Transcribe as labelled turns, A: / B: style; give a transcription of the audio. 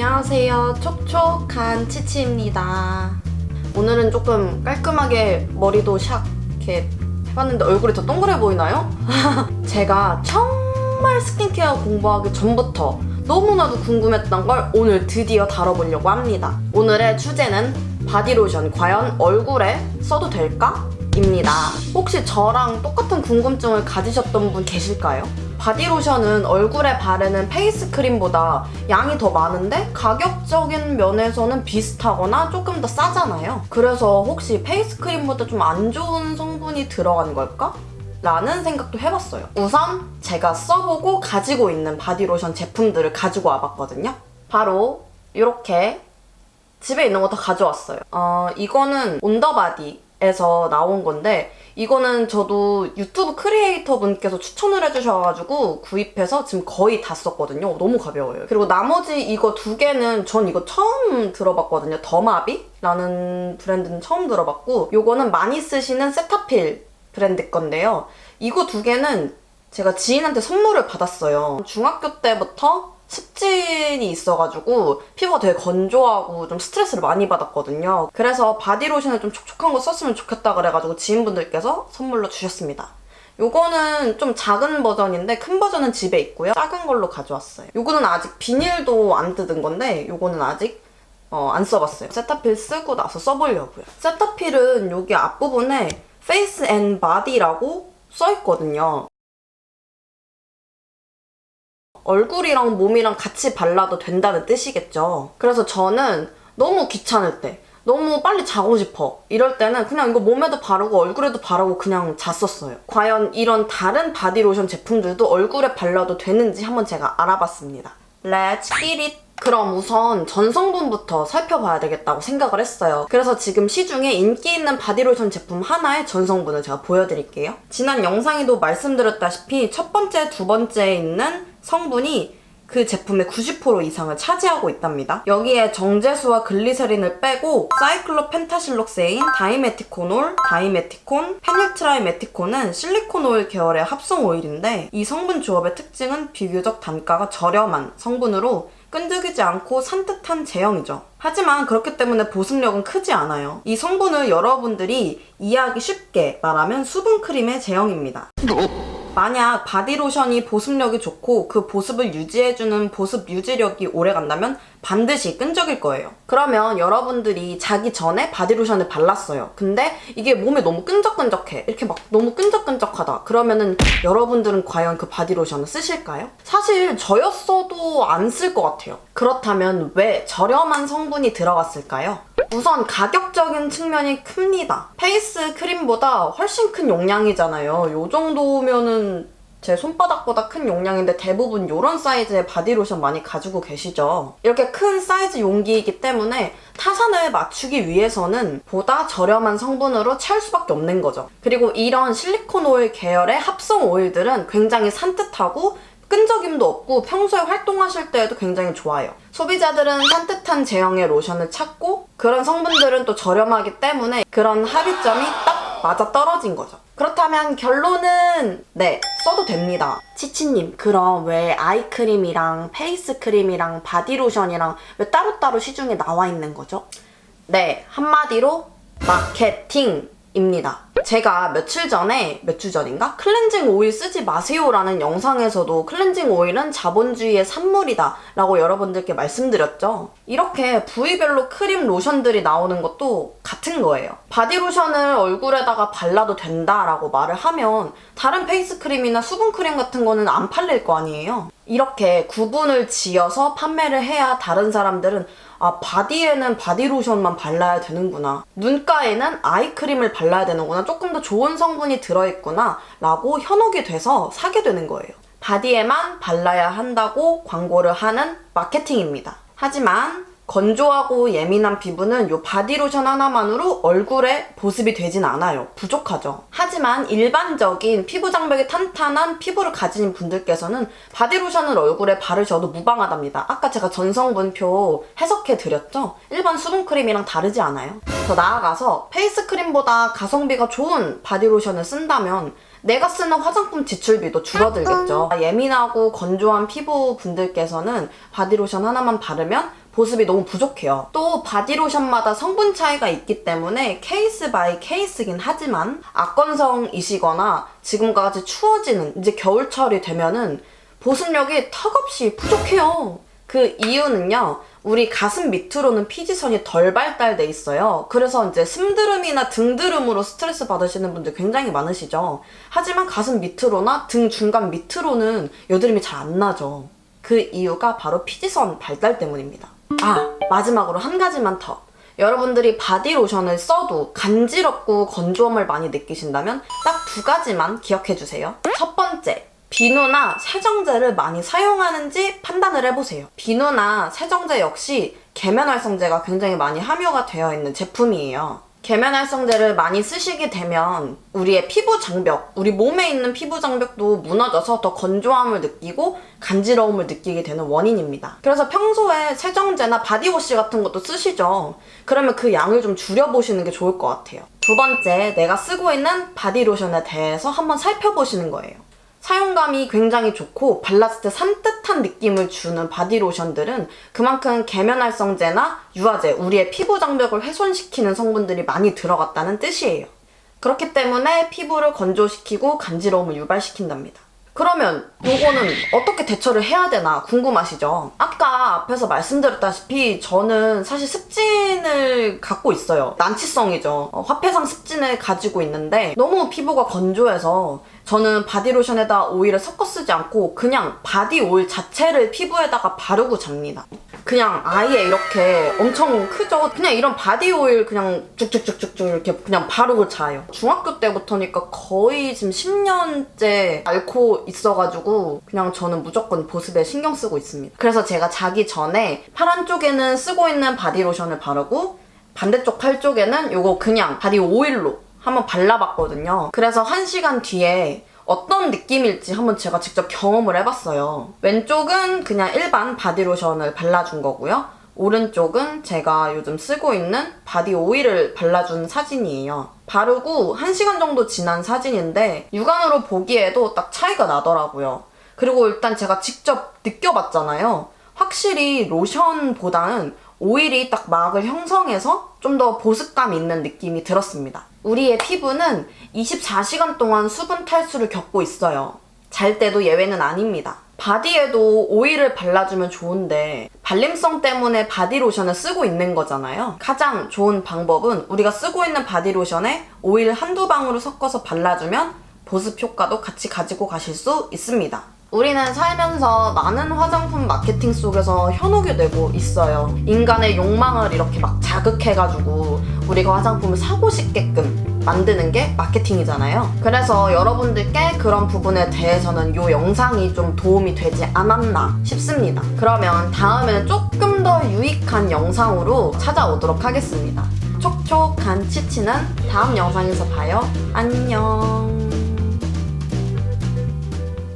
A: 안녕하세요. 촉촉한 치치입니다. 오늘은 조금 깔끔하게 머리도 샥 이렇게 해봤는데 얼굴이 더 동그래 보이나요? 제가 정말 스킨케어 공부하기 전부터 너무나도 궁금했던 걸 오늘 드디어 다뤄보려고 합니다. 오늘의 주제는 바디로션 과연 얼굴에 써도 될까? 입니다. 혹시 저랑 똑같은 궁금증을 가지셨던 분 계실까요? 바디로션은 얼굴에 바르는 페이스크림보다 양이 더 많은데 가격적인 면에서는 비슷하거나 조금 더 싸잖아요. 그래서 혹시 페이스크림보다 좀 안 좋은 성분이 들어간 걸까? 라는 생각도 해봤어요. 우선 제가 써보고 가지고 있는 바디로션 제품들을 가지고 와봤거든요. 바로 이렇게 집에 있는 거 다 가져왔어요. 이거는 온더바디에서 나온 건데 이거는 저도 유튜브 크리에이터 분께서 추천을 해주셔가지고 구입해서 지금 거의 다 썼거든요. 너무 가벼워요. 그리고 나머지 이거 두 개는 전 이거 처음 들어봤거든요. 더마비라는 브랜드는 처음 들어봤고 요거는 많이 쓰시는 세타필 브랜드 건데요. 이거 두 개는 제가 지인한테 선물을 받았어요. 중학교 때부터 습진이 있어가지고 피부가 되게 건조하고 좀 스트레스를 많이 받았거든요. 그래서 바디로션을 좀 촉촉한 거 썼으면 좋겠다 그래가지고 지인분들께서 선물로 주셨습니다. 요거는 좀 작은 버전인데 큰 버전은 집에 있고요. 작은 걸로 가져왔어요. 요거는 아직 비닐도 안 뜯은 건데 요거는 아직 안 써봤어요. 세타필 쓰고 나서 써보려고요. 세타필은 여기 앞부분에 Face and Body라고 써있거든요. 얼굴이랑 몸이랑 같이 발라도 된다는 뜻이겠죠. 그래서 저는 너무 귀찮을 때, 너무 빨리 자고 싶어 이럴 때는 그냥 이거 몸에도 바르고 얼굴에도 바르고 그냥 잤었어요. 과연 이런 다른 바디로션 제품들도 얼굴에 발라도 되는지 한번 제가 알아봤습니다. Let's get it! 그럼 우선 전성분부터 살펴봐야 되겠다고 생각을 했어요. 그래서 지금 시중에 인기 있는 바디로션 제품 하나의 전성분을 제가 보여드릴게요. 지난 영상에도 말씀드렸다시피 첫 번째, 두 번째에 있는 성분이 그 제품의 90% 이상을 차지하고 있답니다. 여기에 정제수와 글리세린을 빼고 사이클로펜타실록세인, 다이메티코놀, 다이메티콘, 페닐트라이메티콘은 실리콘 오일 계열의 합성 오일인데 이 성분 조합의 특징은 비교적 단가가 저렴한 성분으로 끈적이지 않고 산뜻한 제형이죠. 하지만 그렇기 때문에 보습력은 크지 않아요. 이 성분을 여러분들이 이해하기 쉽게 말하면 수분크림의 제형입니다. 만약 바디로션이 보습력이 좋고 그 보습을 유지해주는 보습 유지력이 오래 간다면 반드시 끈적일 거예요. 그러면 여러분들이 자기 전에 바디로션을 발랐어요. 근데 이게 몸에 너무 끈적끈적해. 이렇게 막 너무 끈적끈적하다. 그러면은 여러분들은 과연 그 바디로션을 쓰실까요? 사실 저였어도 안 쓸 것 같아요. 그렇다면 왜 저렴한 성분이 들어갔을까요? 우선 가격적인 측면이 큽니다. 페이스 크림보다 훨씬 큰 용량이잖아요. 요 정도면은 제 손바닥보다 큰 용량인데 대부분 이런 사이즈의 바디로션 많이 가지고 계시죠. 이렇게 큰 사이즈 용기이기 때문에 타산을 맞추기 위해서는 보다 저렴한 성분으로 채울 수밖에 없는 거죠. 그리고 이런 실리콘 오일 계열의 합성 오일들은 굉장히 산뜻하고 끈적임도 없고 평소에 활동하실 때에도 굉장히 좋아요. 소비자들은 산뜻한 제형의 로션을 찾고 그런 성분들은 또 저렴하기 때문에 그런 합의점이 딱 맞아떨어진 거죠. 그렇다면 결론은 네, 써도 됩니다. 치치님, 그럼 왜 아이크림이랑 페이스크림이랑 바디로션이랑 왜 따로따로 시중에 나와 있는 거죠? 네, 한마디로 마케팅입니다. 제가 며칠 전인가? 클렌징 오일 쓰지 마세요라는 영상에서도 클렌징 오일은 자본주의의 산물이다 라고 여러분들께 말씀드렸죠. 이렇게 부위별로 크림 로션들이 나오는 것도 같은 거예요. 바디로션을 얼굴에다가 발라도 된다라고 말을 하면 다른 페이스크림이나 수분크림 같은 거는 안 팔릴 거 아니에요. 이렇게 구분을 지어서 판매를 해야 다른 사람들은 아, 바디에는 바디로션만 발라야 되는구나. 눈가에는 아이크림을 발라야 되는구나. 조금 더 좋은 성분이 들어있구나. 라고 현혹이 돼서 사게 되는 거예요. 바디에만 발라야 한다고 광고를 하는 마케팅입니다. 하지만 건조하고 예민한 피부는 이 바디로션 하나만으로 얼굴에 보습이 되진 않아요. 부족하죠. 하지만 일반적인 피부 장벽이 탄탄한 피부를 가진 분들께서는 바디로션을 얼굴에 바르셔도 무방하답니다. 아까 제가 전성분표 해석해드렸죠? 일반 수분크림이랑 다르지 않아요. 더 나아가서 페이스크림보다 가성비가 좋은 바디로션을 쓴다면 내가 쓰는 화장품 지출비도 줄어들겠죠. 예민하고 건조한 피부 분들께서는 바디로션 하나만 바르면 보습이 너무 부족해요. 또 바디로션마다 성분 차이가 있기 때문에 케이스 바이 케이스긴 하지만 악건성이시거나 지금과 같이 추워지는 이제 겨울철이 되면은 보습력이 턱없이 부족해요. 그 이유는요, 우리 가슴 밑으로는 피지선이 덜 발달돼 있어요. 그래서 이제 숨드름이나 등드름으로 스트레스 받으시는 분들 굉장히 많으시죠. 하지만 가슴 밑으로나 등 중간 밑으로는 여드름이 잘 안 나죠. 그 이유가 바로 피지선 발달 때문입니다. 마지막으로 한 가지만 더. 여러분들이 바디로션을 써도 간지럽고 건조함을 많이 느끼신다면 딱 2가지만 기억해주세요. 첫 번째, 비누나 세정제를 많이 사용하는지 판단을 해보세요. 비누나 세정제 역시 계면활성제가 굉장히 많이 함유가 되어 있는 제품이에요. 계면활성제를 많이 쓰시게 되면 우리의 피부 장벽, 우리 몸에 있는 피부 장벽도 무너져서 더 건조함을 느끼고 간지러움을 느끼게 되는 원인입니다. 그래서 평소에 세정제나 바디워시 같은 것도 쓰시죠. 그러면 그 양을 좀 줄여보시는 게 좋을 것 같아요. 2번째, 내가 쓰고 있는 바디로션에 대해서 한번 살펴보시는 거예요. 사용감이 굉장히 좋고 발랐을 때 산뜻한 느낌을 주는 바디로션들은 그만큼 계면활성제나 유화제, 우리의 피부 장벽을 훼손시키는 성분들이 많이 들어갔다는 뜻이에요. 그렇기 때문에 피부를 건조시키고 간지러움을 유발시킨답니다. 그러면 요거는 어떻게 대처를 해야 되나 궁금하시죠? 아까 앞에서 말씀드렸다시피 저는 사실 습진을 갖고 있어요. 난치성이죠. 화폐상 습진을 가지고 있는데 너무 피부가 건조해서 저는 바디로션에다 오일을 섞어 쓰지 않고 그냥 바디 오일 자체를 피부에다가 바르고 잡니다. 그냥 아예 이렇게 엄청 크죠? 그냥 이런 바디 오일 그냥 쭉쭉쭉쭉쭉 이렇게 그냥 바르고 자요. 중학교 때부터니까 거의 지금 10년째 앓고 있어가지고 그냥 저는 무조건 보습에 신경 쓰고 있습니다. 그래서 제가 자기 전에 팔 한쪽에는 쓰고 있는 바디로션을 바르고 반대쪽 팔 쪽에는 요거 그냥 바디 오일로 한번 발라봤거든요. 그래서 1시간 뒤에 어떤 느낌일지 한번 제가 직접 경험을 해봤어요. 왼쪽은 그냥 일반 바디로션을 발라준 거고요. 오른쪽은 제가 요즘 쓰고 있는 바디 오일을 발라준 사진이에요. 바르고 1시간 정도 지난 사진인데 육안으로 보기에도 딱 차이가 나더라고요. 그리고 일단 제가 직접 느껴봤잖아요. 확실히 로션보다는 오일이 딱 막을 형성해서 좀 더 보습감 있는 느낌이 들었습니다. 우리의 피부는 24시간 동안 수분 탈수를 겪고 있어요. 잘 때도 예외는 아닙니다. 바디에도 오일을 발라주면 좋은데 발림성 때문에 바디로션을 쓰고 있는 거잖아요. 가장 좋은 방법은 우리가 쓰고 있는 바디로션에 오일 한두 방울을 섞어서 발라주면 보습 효과도 같이 가지고 가실 수 있습니다. 우리는 살면서 많은 화장품 마케팅 속에서 현혹이 되고 있어요. 인간의 욕망을 이렇게 막 자극해가지고 우리가 화장품을 사고 싶게끔 만드는 게 마케팅이잖아요. 그래서 여러분들께 그런 부분에 대해서는 이 영상이 좀 도움이 되지 않았나 싶습니다. 그러면 다음에는 조금 더 유익한 영상으로 찾아오도록 하겠습니다. 촉촉한 치치는 다음 영상에서 봐요. 안녕.